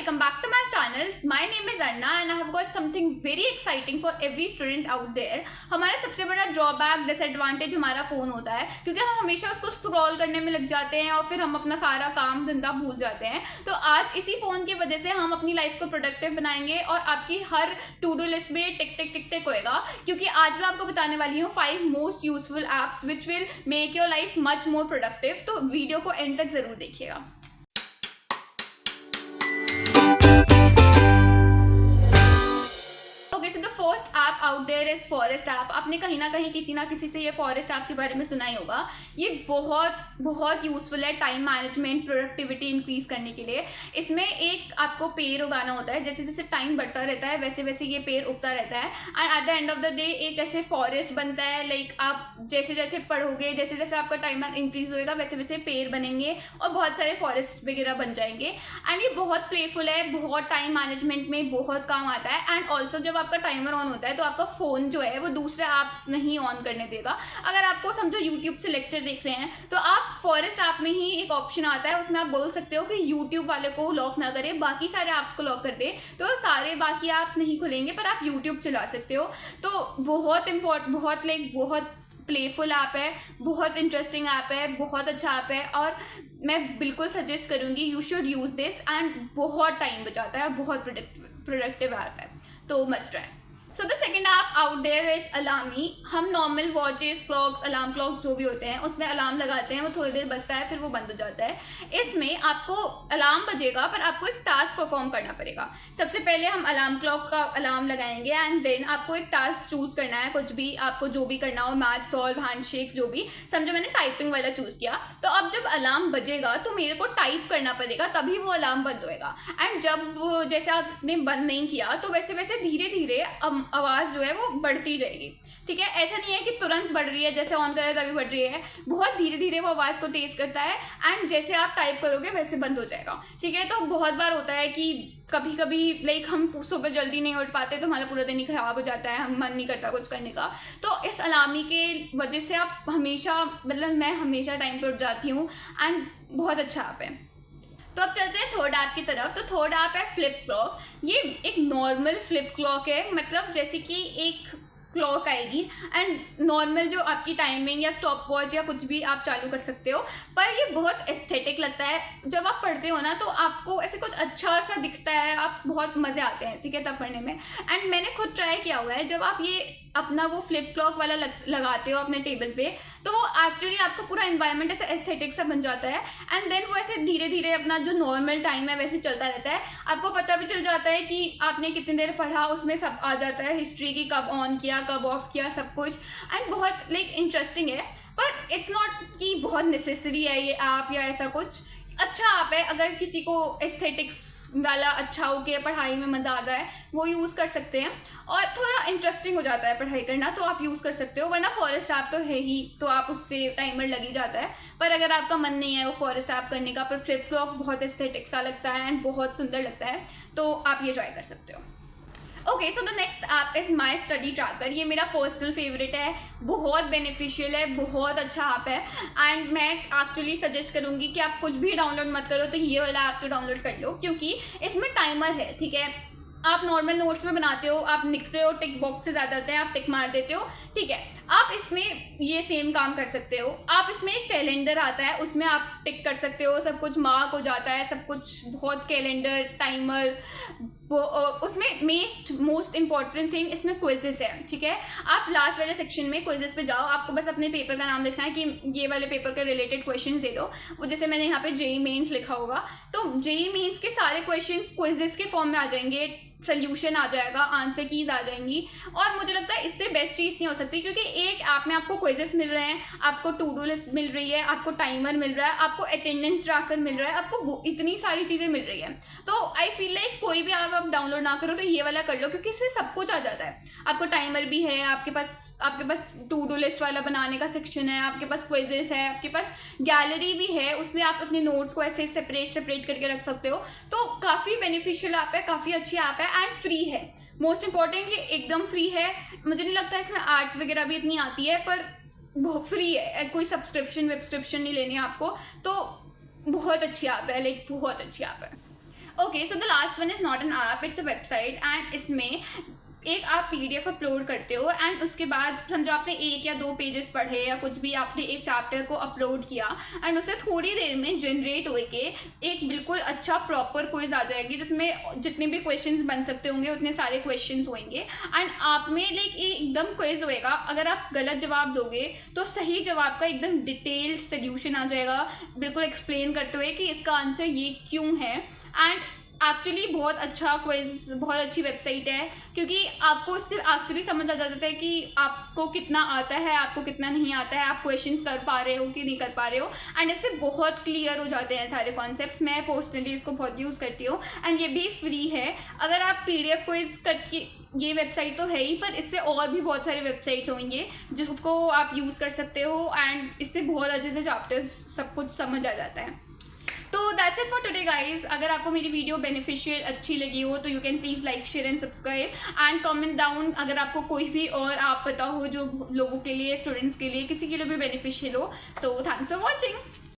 welcome back to my channel. My name is Arna and I have got something very exciting for every student out there. हमारा सबसे बड़ा drawback disadvantage हमारा phone होता है क्योंकि हम हमेशा उसको स्क्रॉल करने में लग जाते हैं और फिर हम अपना सारा काम धंधा भूल जाते हैं. तो आज इसी फ़ोन की वजह से हम अपनी लाइफ को प्रोडक्टिव बनाएंगे और आपकी हर टू डू लिस्ट में टिक टिक टिक टिक होएगा क्योंकि आज मैं आपको बताने वाली हूँ 5 most useful apps which will make your life much more productive. तो वीडियो को एंड तक ज़रूर देखिएगा. First app out there is forest app. आपने कहीं ना कहीं किसी ना किसी से ये फॉरेस्ट ऐप के बारे में सुना ही होगा. ये बहुत यूजफुल है टाइम मैनेजमेंट प्रोडक्टिविटी इंक्रीज करने के लिए. इसमें एक आपको पेड़ उगाना होता है. जैसे जैसे टाइम बढ़ता रहता है वैसे वैसे ये पेड़ उगता रहता है and at the end of the day एक ऐसे फॉरेस्ट बनता है. लाइक आप जैसे जैसे पढ़ोगे जैसे जैसे आपका टाइम इंक्रीज होएगा वैसे वैसे पेड़ बनेंगे और बहुत सारे फॉरेस्ट वगैरह बन जाएंगे. एंड ये बहुत प्लेफुल है, बहुत टाइम मैनेजमेंट में बहुत काम आता है. एंड ऑल्सो जब आपका टाइमर ऑन होता है तो आपका फ़ोन जो है वो दूसरे ऐप्स नहीं ऑन करने देगा. अगर आपको समझो यूट्यूब से लेक्चर देख रहे हैं तो आप फॉरेस्ट ऐप में ही एक ऑप्शन आता है, उसमें आप बोल सकते हो कि यूट्यूब वाले को लॉक ना करें, बाकी सारे ऐप्स को लॉक कर दे. तो सारे बाकी ऐप्स नहीं खुलेंगे पर आप यूट्यूब चला सकते हो. तो बहुत प्लेफुल ऐप है, बहुत इंटरेस्टिंग ऐप है, बहुत अच्छा ऐप है और मैं बिल्कुल सजेस्ट करूँगी you should use this. And बहुत टाइम बचाता है, बहुत प्रोडक्टिव ऐप है, तो must try. So the second app out there is Alarmy. हम normal watches clocks alarm clocks जो भी होते हैं उसमें अलार्म लगाते हैं, वो थोड़ी देर बजता है फिर वो बंद हो जाता है. इसमें आपको अलार्म बजेगा पर आपको एक टास्क परफॉर्म करना पड़ेगा. सबसे पहले हम अलार्म क्लॉक का अलार्म लगाएंगे एंड देन आपको एक टास्क चूज़ करना है. कुछ भी आपको जो भी करना हो, मैथ सॉल्व, हैंडशेक्स, जो भी. समझो मैंने टाइपिंग वाला चूज़ किया तो अब जब अलार्म बजेगा तो मेरे को टाइप करना पड़ेगा तभी वो अलार्म बंद होएगा. एंड जब जैसे आपने बंद नहीं किया तो वैसे वैसे धीरे धीरे आवाज़ जो है वो बढ़ती जाएगी. ठीक है, ऐसा नहीं है कि तुरंत बढ़ रही है, जैसे ऑन कर रहे तभी बढ़ रही है. बहुत धीरे धीरे वो आवाज़ को तेज़ करता है एंड जैसे आप टाइप करोगे वैसे बंद हो जाएगा. ठीक है, तो बहुत बार होता है कि कभी कभी लाइक हम सुबह जल्दी नहीं उठ पाते तो हमारा पूरा दिन ही ख़राब हो जाता है, हम मन नहीं करता कुछ करने का. तो इस अलार्मी के वजह से आप हमेशा मैं हमेशा टाइम पर उठ जाती हूँ एंड बहुत अच्छा ऐप है. तो अब चलते हैं थर्ड ऐप की तरफ. तो थर्ड ऐप है फ्लिप क्लॉक. ये एक नॉर्मल फ्लिप क्लॉक है, मतलब जैसे कि एक क्लॉक आएगी एंड नॉर्मल जो आपकी टाइमिंग या स्टॉप वॉच या कुछ भी आप चालू कर सकते हो. पर ये बहुत एस्थेटिक लगता है. जब आप पढ़ते हो ना तो आपको ऐसे कुछ अच्छा सा दिखता है, आप बहुत मज़े आते हैं. ठीक है, तब पढ़ने में. एंड मैंने खुद ट्राई किया हुआ है. जब आप ये अपना वो फ्लिप क्लॉक वाला लगाते हो अपने टेबल पे तो वो एक्चुअली आपका पूरा इन्वायरमेंट ऐसे एस्थेटिक सा बन जाता है. एंड देन वो ऐसे धीरे धीरे अपना जो नॉर्मल टाइम है वैसे चलता रहता है. आपको पता भी चल जाता है कि आपने कितनी देर पढ़ा, उसमें सब आ जाता है, हिस्ट्री की कब ऑन किया कब ऑफ किया सब कुछ. एंड बहुत इंटरेस्टिंग है. पर इट्स नॉट कि बहुत नेसेसरी है ये ऐप या ऐसा कुछ. अच्छा ऐप है अगर किसी को एस्थेटिक्स वाला अच्छा हो के पढ़ाई में मज़ा आ जाए वो यूज़ कर सकते हैं और थोड़ा इंटरेस्टिंग हो जाता है पढ़ाई करना तो आप यूज़ कर सकते हो. वरना फॉरेस्ट ऐप तो है ही तो आप उससे टाइमर लग ही जाता है. पर अगर आपका मन नहीं है वो फॉरेस्ट ऐप करने का, पर फ्लिप क्लॉक बहुत एस्थेटिक सा लगता है एंड बहुत सुंदर लगता है तो आप ये ट्राई कर सकते हो. Okay, so the next app is my study tracker. ये मेरा पर्सनल फेवरेट है, बहुत बेनिफिशियल है, बहुत अच्छा ऐप है. एंड मैं एक्चुअली सजेस्ट करूँगी कि आप कुछ भी डाउनलोड मत करो तो ये वाला ऐप तो डाउनलोड कर लो क्योंकि इसमें टाइमर है. ठीक है, आप नॉर्मल नोट्स में बनाते हो, आप लिखते हो, टिक बॉक्सेस आ जाते हैं, आप टिक मार देते हो. ठीक है, आप इसमें ये सेम काम कर सकते हो. आप इसमें एक कैलेंडर आता है, उसमें आप टिक कर सकते हो, सब कुछ मार्क हो जाता है, सब कुछ बहुत कैलेंडर टाइमर. उसमें मोस्ट इम्पॉर्टेंट थिंग इसमें क्विजेस है. ठीक है, आप लास्ट वाले सेक्शन में क्विजेस पे जाओ, आपको बस अपने पेपर का नाम लिखना है कि ये वाले पेपर के रिलेटेड क्वेश्चंस दे दो. वो जैसे मैंने यहाँ पे जेई मेंस लिखा होगा तो जेई मेंस के सारे क्वेश्चंस क्विजेस के फॉर्म में आ जाएंगे, सोल्यूशन आ जाएगा, आंसर कीज आ जाएंगी. और मुझे लगता है इससे बेस्ट चीज़ नहीं हो सकती क्योंकि एक ऐप में आपको क्विजेस मिल रहे हैं, आपको टू डू लिस्ट मिल रही है, आपको टाइमर मिल रहा है, आपको अटेंडेंस ट्रैकर मिल रहा है, आपको इतनी सारी चीज़ें मिल रही है. तो आई फील लाइक कोई भी ऐप आप डाउनलोड ना करो तो ये वाला कर लो क्योंकि इसमें सब कुछ आ जाता है. आपको टाइमर भी है, आपके पास टू डू लिस्ट वाला बनाने का सेक्शन है, आपके पास क्विजेस है, आपके पास गैलरी भी है, उसमें आप अपने नोट्स को ऐसे सेपरेट करके रख सकते हो. तो काफ़ी बेनिफिशियल ऐप है, काफ़ी अच्छी ऐप है एंड फ्री है. मोस्ट इंपॉर्टेंट ये एकदम फ्री है. मुझे नहीं लगता इसमें एड्स वगैरह भी इतनी आती है पर बहुत फ्री है, कोई सब्सक्रिप्शन नहीं लेनी है आपको. तो बहुत अच्छी ऐप है, बहुत अच्छी ऐप है. Okay, so the last one is not an app, it's a website. And इसमें एक आप पीडीएफ अपलोड करते हो एंड उसके बाद समझो आपने 1 या 2 पेजेस पढ़े या कुछ भी, आपने एक चैप्टर को अपलोड किया एंड उसे थोड़ी देर में जनरेट होके एक बिल्कुल अच्छा प्रॉपर क्विज आ जाएगी, जिसमें जितने भी क्वेश्चंस बन सकते होंगे उतने सारे क्वेश्चंस होंगे। एंड आप में लाइक एकदम क्विज होएगा, अगर आप गलत जवाब दोगे तो सही जवाब का एकदम डिटेल्ड सोल्यूशन आ जाएगा, बिल्कुल एक्सप्लेन करते हुए कि इसका आंसर ये क्यों है। एंड एक्चुअली बहुत अच्छा क्विज, बहुत अच्छी वेबसाइट है, क्योंकि आपको इससे एक्चुअली समझ आ जाता है कि आपको कितना आता है, आपको कितना नहीं आता है, आप क्वेश्चंस कर पा रहे हो कि नहीं कर पा रहे हो। एंड इससे बहुत क्लियर हो जाते हैं सारे कॉन्सेप्ट्स। मैं पर्सनली इसको बहुत यूज़ करती हूँ एंड ये भी फ्री है। अगर आप पीडीएफ क्विज करके, ये वेबसाइट तो है ही, पर इससे और भी बहुत सारे वेबसाइट्स होंगे जिसको आप यूज़ कर सकते हो एंड इससे बहुत अच्छे से चैप्टर्स सब कुछ समझ आ जाता है। तो that's it for today guys. अगर आपको मेरी वीडियो बेनिफिशियल अच्छी लगी हो तो you can please like, share and subscribe and comment down अगर आपको कोई भी और आप पता हो जो लोगों के लिए, स्टूडेंट्स के लिए, किसी के लिए भी बेनिफिशियल हो। तो थैंक्स फॉर वॉचिंग।